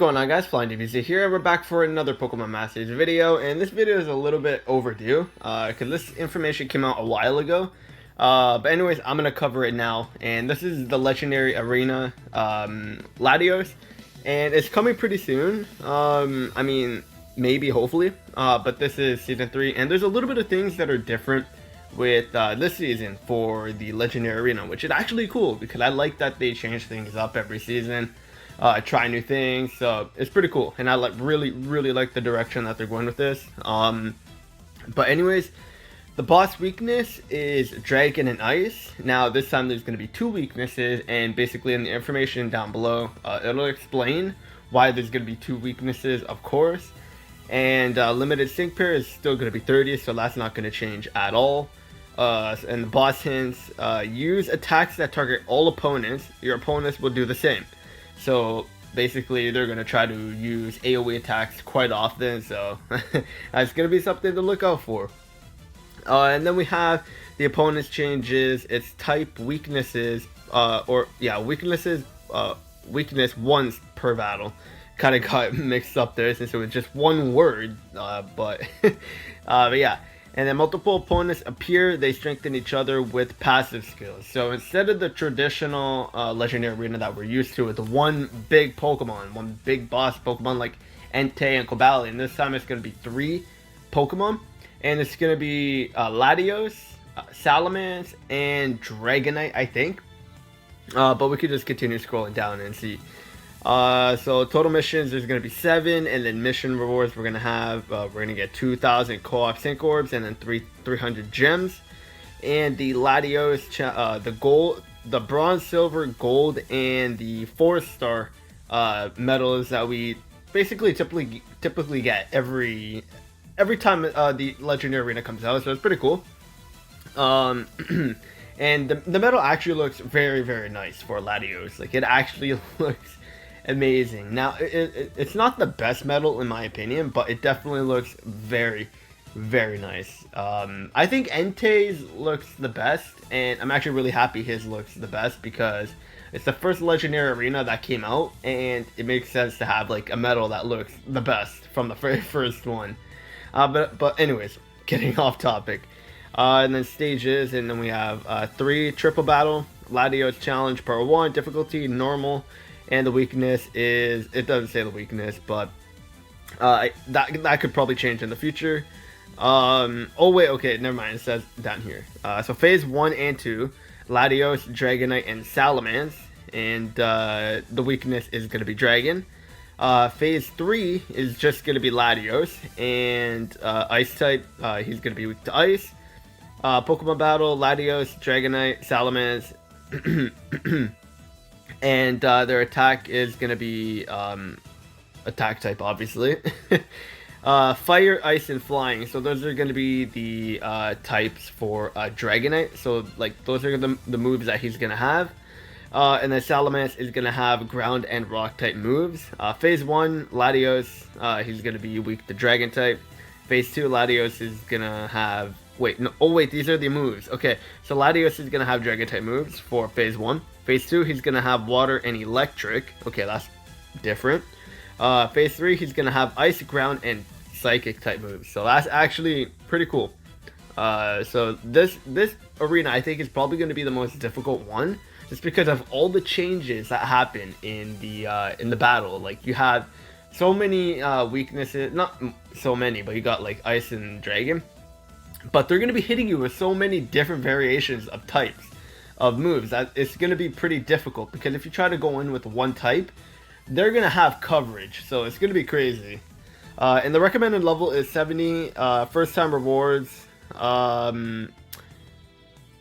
going on, guys? Flying DBZ here, and we're back for another Pokemon Masters video, and this video is a little bit overdue, because this information came out a while ago, but anyways, I'm going to cover it now, and this is the Legendary Arena, Latios, and it's coming pretty soon, I mean, maybe, hopefully, but this is Season 3, and there's a little bit of things that are different with this season for the Legendary Arena, which is actually cool, because I like that they change things up every season. Try new things, so it's pretty cool, and I really like the direction that they're going with this. But anyways, the boss weakness is Dragon and Ice. Now this time there's going to be two weaknesses, and basically in the information down below, it'll explain why there's going to be two weaknesses, of course. And limited sync pair is still going to be 30, so that's not going to change at all. And the boss hints: use attacks that target all opponents. Your opponents will do the same. So basically they're going to try to use AoE attacks quite often, so that's going to be something to look out for. And then we have the opponent's changes, its type weaknesses, weakness once per battle. Kind of got mixed up there since it was just one word, but yeah. And then multiple opponents appear, they strengthen each other with passive skills. So instead of the traditional Legendary Arena that we're used to with one big Pokemon, one big boss Pokemon like Entei and Cobalion, this time it's going to be 3 Pokemon. And it's going to be Latios, Salamence, and Dragonite, I think. But we could just continue scrolling down and see. So total missions, there's going to be 7, and then mission rewards we're going to have, we're going to get 2,000 co-op sync orbs, and then 300 gems. And the Latios, the bronze, silver, gold, and the 4-star medals that we basically typically get every time the Legendary Arena comes out, so it's pretty cool. And the medal actually looks very nice for Latios. Like, it actually looks amazing. Now it's not the best medal in my opinion, but it definitely looks very nice. I think Entei's looks the best, and I'm actually really happy his looks the best because it's the first Legendary Arena that came out, and it makes sense to have like a medal that looks the best from the very first one. But anyways, getting off topic. And then stages, and then we have 3 triple battle Latios challenge part 1, difficulty normal. And the weakness is, it doesn't say the weakness, but that could probably change in the future. Oh wait, okay, never mind, it says down here. So phase 1 and 2, Latios, Dragonite, and Salamence. And the weakness is going to be Dragon. Phase 3 is just going to be Latios, and Ice type, he's going to be weak to Ice. Pokemon battle, Latios, Dragonite, Salamence. And their attack is going to be attack type, obviously. Fire, Ice, and Flying. So those are going to be the types for Dragonite. So like those are the moves that he's going to have. And then Salamence is going to have Ground and Rock type moves. Phase 1, Latios, he's going to be weak to Dragon type. Phase 2, Latios is going to have... these are the moves. Okay, so Latios is going to have Dragon type moves for Phase 1. Phase 2, he's going to have Water and Electric. Okay, that's different. Phase 3, he's going to have Ice, Ground, and Psychic type moves. So that's actually pretty cool. So this arena, I think, is probably going to be the most difficult one, just because of all the changes that happen in the battle. Like, you have so many weaknesses. Not so many, but you got like Ice and Dragon. But they're going to be hitting you with so many different variations of types of moves that it's going to be pretty difficult, because if you try to go in with one type, they're going to have coverage, so it's going to be crazy. And the recommended level is 70. First time rewards,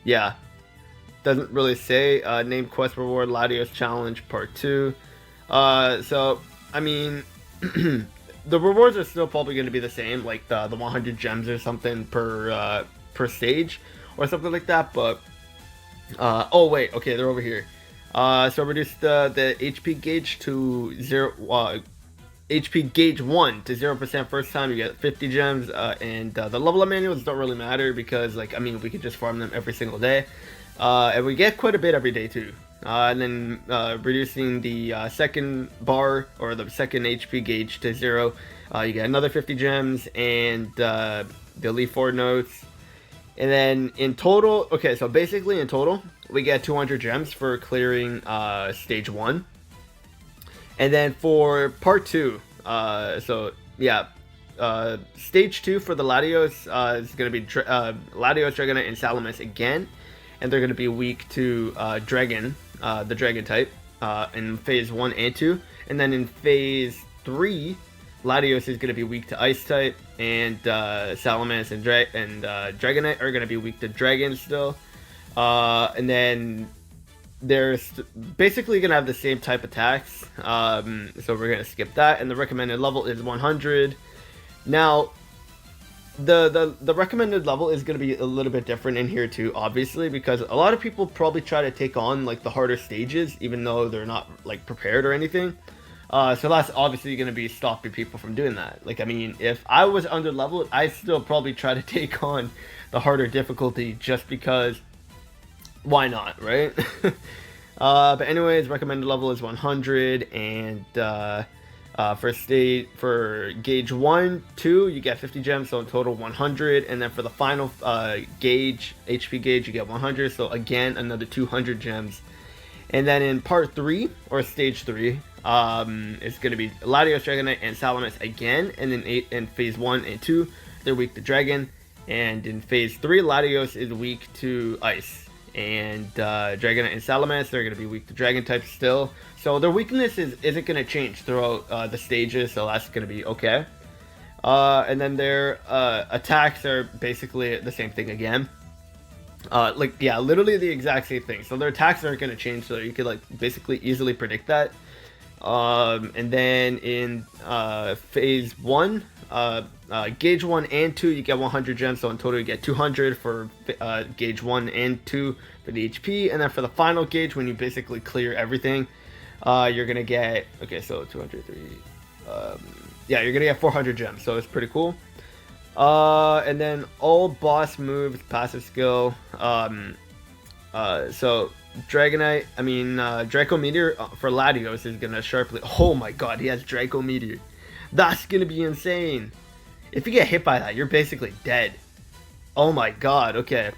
yeah, doesn't really say. Name quest reward, Latios challenge part 2. So I mean the rewards are still probably going to be the same, like the 100 gems or something per stage or something like that, but oh wait, okay, they're over here. So reduce the HP gauge to 0, HP gauge 1 to 0% first time, you get 50 gems, and the level up manuals don't really matter because, like, I mean, we could just farm them every single day, and we get quite a bit every day too. and then reducing the second bar or the second HP gauge to 0. You get another 50 gems and the Elite 4 notes. And then in total, okay, so basically in total, we get 200 gems for clearing stage 1. And then for part 2, so yeah, stage 2 for the Latios is going to be Latios, Dragonite, and Salamence again. And they're going to be weak to Dragon, the Dragon type, in phase 1 and 2. And then in phase 3, Latios is going to be weak to Ice type, and Salamence and Dragonite are going to be weak to Dragon still. And then they're basically going to have the same type attacks, so we're going to skip that. And the recommended level is 100. Now, the recommended level is going to be a little bit different in here too, obviously, because a lot of people probably try to take on like the harder stages, even though they're not like prepared or anything. So that's obviously going to be stopping people from doing that. Like, I mean, if I was under leveled, I'd still probably try to take on the harder difficulty just because, why not, right? But anyways, recommended level is 100, and for gauge 1, 2, you get 50 gems, so in total 100, and then for the final gauge, HP gauge, you get 100, so again, another 200 gems. And then in part 3, or stage 3, it's going to be Latios, Dragonite, and Salamence again, and then in phase 1 and 2, they're weak to Dragon, and in phase 3, Latios is weak to Ice, and Dragonite and Salamence, they're going to be weak to Dragon type still, so their weakness isn't going to change throughout the stages, so that's going to be okay. And then their attacks are basically the same thing again. Like, yeah, literally the exact same thing. So their attacks aren't going to change, so you could like basically easily predict that. And then in phase 1, gauge 1 and 2, you get 100 gems, so in total you get 200 for gauge 1 and 2 for the HP. And then for the final gauge, when you basically clear everything, you're going to get, okay, so 203, yeah, you're going to get 400 gems, so it's pretty cool. And then all boss moves, passive skill, so Dragonite, I mean, Draco Meteor for Latios is gonna sharply, oh my god, he has Draco Meteor, that's gonna be insane. If you get hit by that, you're basically dead. Oh my god, okay.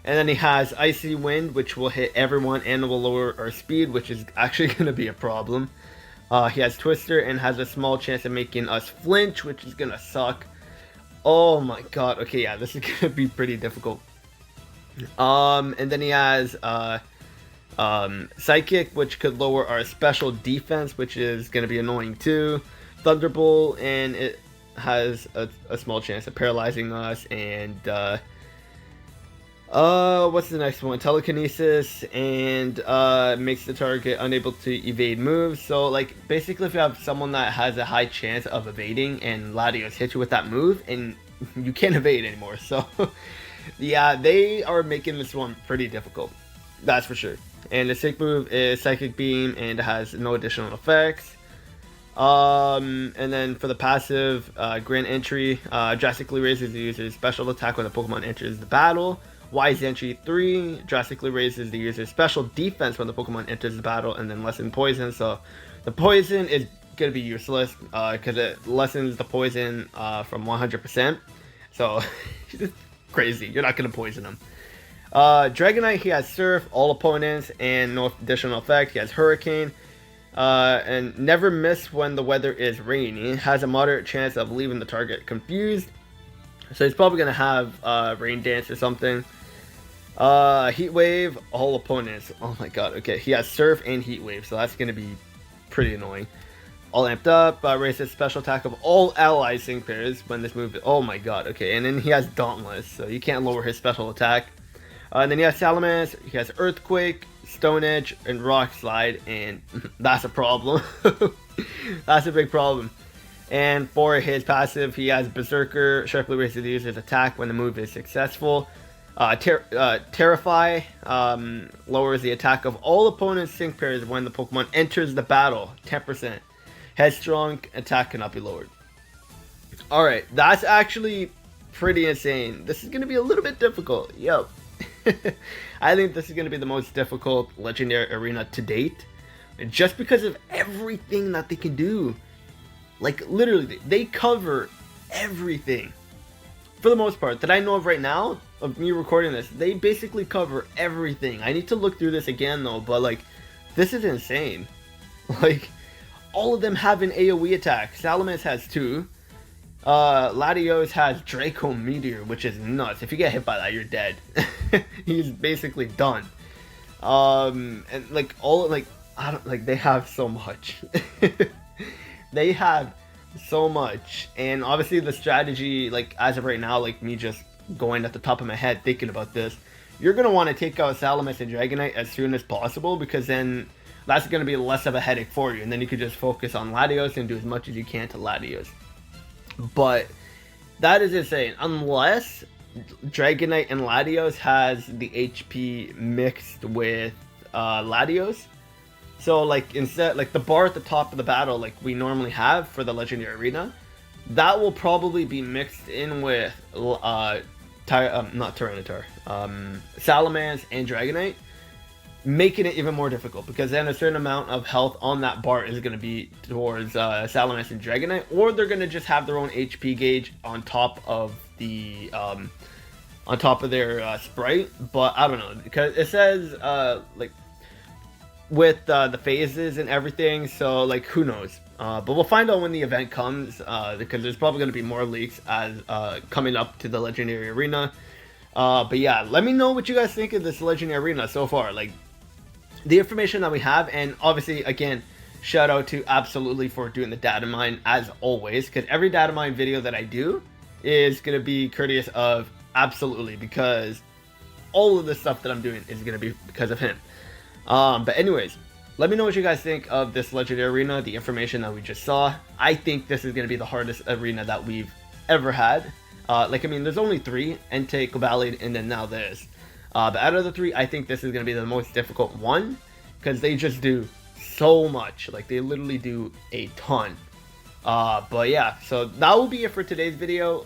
And then he has Icy Wind, which will hit everyone and will lower our speed, which is actually gonna be a problem. He has Twister and has a small chance of making us flinch, which is gonna suck. Oh my god, okay, yeah, this is gonna be pretty difficult. And then he has Psychic, which could lower our special defense, which is gonna be annoying too. Thunderbolt, and it has a small chance of paralyzing us. And what's the next one? Telekinesis, and makes the target unable to evade moves. So like basically if you have someone that has a high chance of evading and Latios hits you with that move and you can't evade anymore, so yeah, they are making this one pretty difficult, that's for sure. And the sick move is Psychic Beam, and it has no additional effects. And then for the passive, Grand Entry, drastically raises the user's special attack when the Pokemon enters the battle. Wise Entry 3 drastically raises the user's special defense when the Pokemon enters the battle, and then lessen poison. So the poison is going to be useless because it lessens the poison from 100%. So it's crazy. You're not going to poison them. Dragonite, he has Surf, all opponents, and no additional effect. He has Hurricane. And never miss when the weather is rainy. Has a moderate chance of leaving the target confused. So he's probably going to have Rain Dance or something. Heat Wave, all opponents. Oh my god, okay. He has Surf and Heat Wave, so that's going to be pretty annoying. All amped up, raises special attack of all ally sync pairs when this move. Oh my god, okay. And then he has Dauntless, so you can't lower his special attack. And then he has Salamence, he has Earthquake, Stone Edge, and Rock Slide, and that's a problem. That's a big problem. And for his passive, he has Berserker, sharply raises the user's attack when the move is successful. Terrify lowers the attack of all opponents' sync pairs when the Pokemon enters the battle, 10%. Headstrong, attack cannot be lowered. Alright, that's actually pretty insane. This is going to be a little bit difficult. Yep. I think this is going to be the most difficult legendary arena to date, just because of everything that they can do. Like, literally, they cover everything. For the most part, that I know of right now, of me recording this, they basically cover everything. I need to look through this again, though, but, like, this is insane. Like, all of them have an AoE attack. Salamence has 2. Latios has Draco Meteor, which is nuts. If you get hit by that, you're dead. He's basically done. And, like, I don't, like, they have so much. They have so much. And obviously the strategy, like, as of right now, like me just going at the top of my head thinking about this, you're going to want to take out Salamence and Dragonite as soon as possible, because then that's going to be less of a headache for you, and then you could just focus on Latios and do as much as you can to Latios. But that is insane, unless Dragonite and Latios has the HP mixed with Latios. So, like, instead, like, the bar at the top of the battle, like we normally have for the Legendary Arena, that will probably be mixed in with, not Tyranitar, Salamence and Dragonite, making it even more difficult, because then a certain amount of health on that bar is going to be towards Salamence and Dragonite, or they're going to just have their own HP gauge on top of the, on top of their sprite. But I don't know, because it says, like, with the phases and everything, so, like, who knows. But we'll find out when the event comes, because there's probably going to be more leaks as coming up to the Legendary Arena. But yeah, let me know what you guys think of this Legendary Arena so far. Like, the information that we have, and obviously, again, shout out to Abosol-utley for doing the data mine as always, because every data mine video that I do is going to be courteous of Abosol-utley, because all of the stuff that I'm doing is going to be because of him. But anyways, let me know what you guys think of this Legendary Arena, the information that we just saw. I think this is going to be the hardest arena that we've ever had. Like, I mean, there's only 3, Entei, Cobalion, and then now this. But out of the 3, I think this is going to be the most difficult one, because they just do so much. Like, they literally do a ton. But yeah, so that will be it for today's video.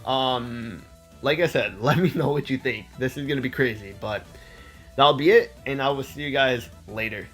Like I said, let me know what you think. This is going to be crazy, but that'll be it, and I will see you guys later.